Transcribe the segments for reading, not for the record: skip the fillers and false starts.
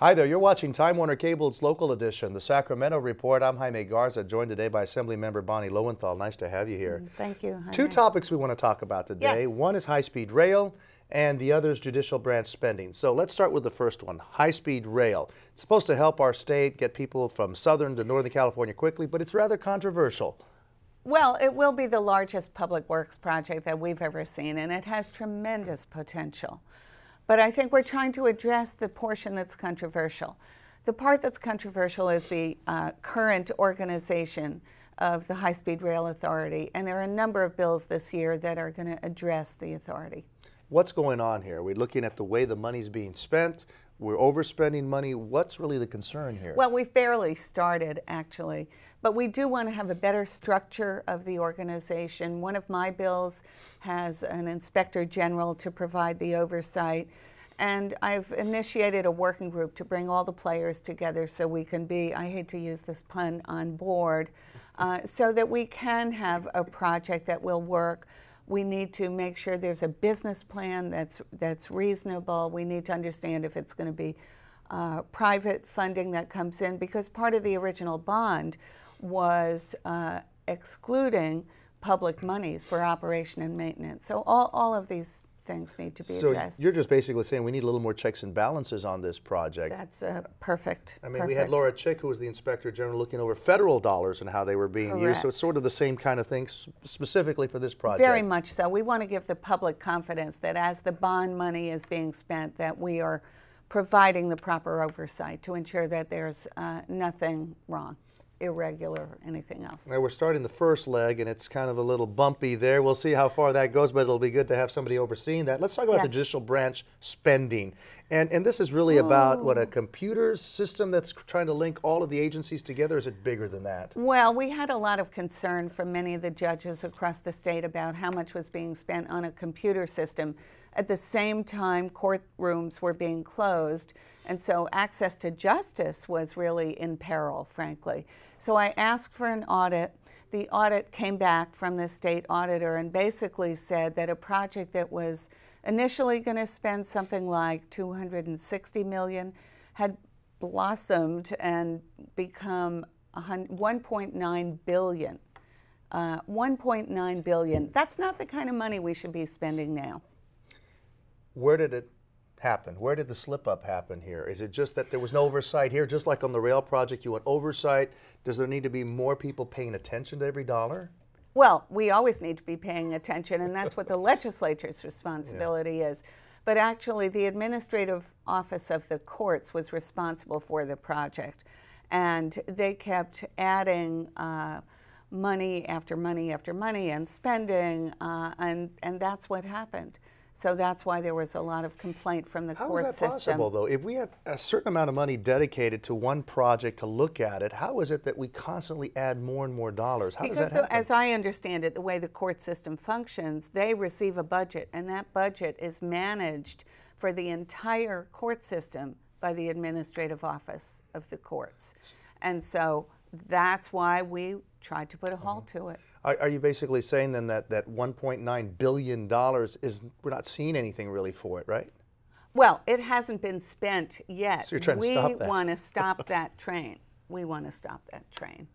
Hi there, you're watching Time Warner Cable's Local Edition, the Sacramento Report. I'm Jaime Garza, joined today by Assemblymember Bonnie Lowenthal. Nice to have you here. Thank you, Jaime. Two topics we want to talk about today. Yes. One is high-speed rail, and the other is judicial branch spending. So let's start with the first one, high-speed rail. It's supposed to help our state get people from Southern to Northern California quickly, but it's rather controversial. Well, it will be the largest public works project that we've ever seen, and it has tremendous potential. But I think we're trying to address the portion that's controversial. The part that's controversial is the current organization of the High-Speed Rail Authority, and there are a number of bills this year that are going to address the authority. What's going on here? We're looking at the way the money's being spent. We're overspending money. What's really the concern here? Well, we've barely started, actually, but we do want to have a better structure of the organization. One of my bills has an inspector general to provide the oversight, and I've initiated a working group to bring all the players together so we can be, I hate to use this pun, on board, so that we can have a project that will work. We need to make sure there's a business plan that's reasonable. We need to understand if it's going to be private funding that comes in, because part of the original bond was excluding public monies for operation and maintenance. So all of these things need to be addressed. So you're just basically saying we need a little more checks and balances on this project. That's perfect. I mean, we had Laura Chick, who was the Inspector General, looking over federal dollars and how they were being used. So it's sort of the same kind of thing specifically for this project. Very much so. We want to give the public confidence that as the bond money is being spent, that we are providing the proper oversight to ensure that there's nothing wrong, irregular, or anything else. Now we're starting the first leg, and it's kind of a little bumpy there. We'll see how far that goes, but it'll be good to have somebody overseeing that. Let's talk about the judicial branch spending. And this is really about, what, a computer system that's trying to link all of the agencies together? Or is it bigger than that? Well, we had a lot of concern from many of the judges across the state about how much was being spent on a computer system. At the same time, courtrooms were being closed, and so access to justice was really in peril, frankly. So I asked for an audit. The audit came back from the state auditor and basically said that a project that was initially going to spend something like $260 million had blossomed and become $1.9 billion. $1.9 billion. That's not the kind of money we should be spending now. Where did it happen? Where did the slip-up happen here? Is it just that there was no oversight here? Just like on the rail project, you want oversight. Does there need to be more people paying attention to every dollar? Well, we always need to be paying attention, and that's what the legislature's responsibility is. But actually, the administrative office of the courts was responsible for the project, and they kept adding money after money after money and spending, and that's what happened. So that's why there was a lot of complaint from the court system. How is that possible, though? If we have a certain amount of money dedicated to one project to look at it, how is it that we constantly add more and more dollars? How does that happen? As I understand it, the way the court system functions, they receive a budget, and that budget is managed for the entire court system by the administrative office of the courts. And so that's why we tried to put a halt to it. Are you basically saying then that $1.9 billion is, we're not seeing anything really for it, right? Well, it hasn't been spent yet. So you're trying to stop that. We want to stop that train. We want to stop that train.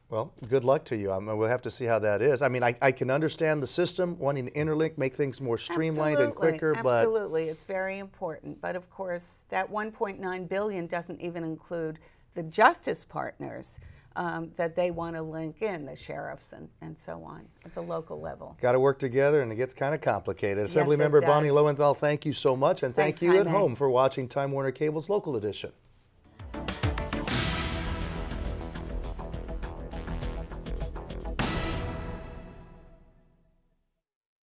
Well, good luck to you. We'll have to see how that is. I mean, I can understand the system wanting to interlink, make things more streamlined and quicker, but... Absolutely, it's very important. But of course, that $1.9 billion doesn't even include the justice partners that they want to link in, the sheriffs and so on, at the local level. Got to work together, and it gets kind of complicated. Yes, Assemblymember Bonnie Lowenthal, thank you so much, and thank you at home for watching Time Warner Cable's Local Edition.